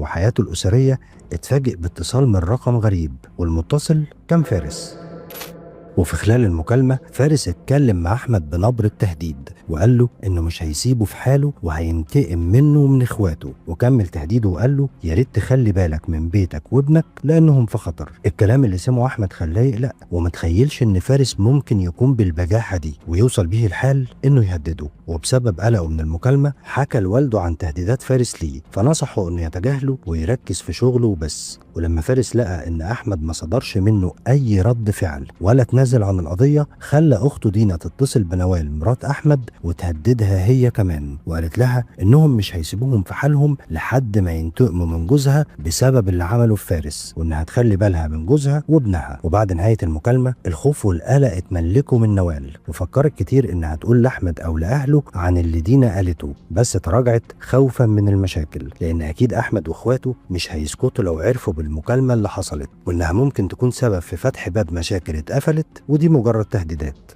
وحياته الأسرية اتفاجئ باتصال من رقم غريب، والمتصل كان فارس. وفي خلال المكالمة فارس اتكلم مع أحمد بنبرة تهديد، وقال له إنه مش هيسيبه في حاله وهينتقم منه ومن إخواته، وكمل تهديده وقال له يا ريت تخلي بالك من بيتك وابنك لأنهم في خطر. الكلام اللي سمعه أحمد خلاه يقلق، ومتخيلش إن فارس ممكن يكون بالبجاحة دي ويوصل بيه الحال إنه يهدده. وبسبب قلقه من المكالمة حكى لوالده عن تهديدات فارس ليه، فنصحه إنه يتجاهله ويركز في شغله وبس. ولما فارس لقى إن أحمد ما صدرش منه أي رد فعل ولا تنازل عن القضية، خلى أخته دينا تتصل بنوال مرات أحمد وتهددها هي كمان، وقالت لها إنهم مش هيسيبوهم في حالهم لحد ما ينتقموا من جوزها بسبب اللي عمله في فارس، وإنها تخلي بالها من جوزها وابنها. وبعد نهاية المكالمة الخوف والقلق اتملكوا من نوال، وفكرت كتير إنها تقول لأحمد أو لأهله عن اللي دينا قالته، بس تراجعت خوفا من المشاكل، لأن أكيد أحمد وإخواته مش هيسكتوا لو عرفوا بالمكالمة اللي حصلت، وإنها ممكن تكون سبب في فتح باب مشاكل اتقفلت، ودي مجرد تهديدات.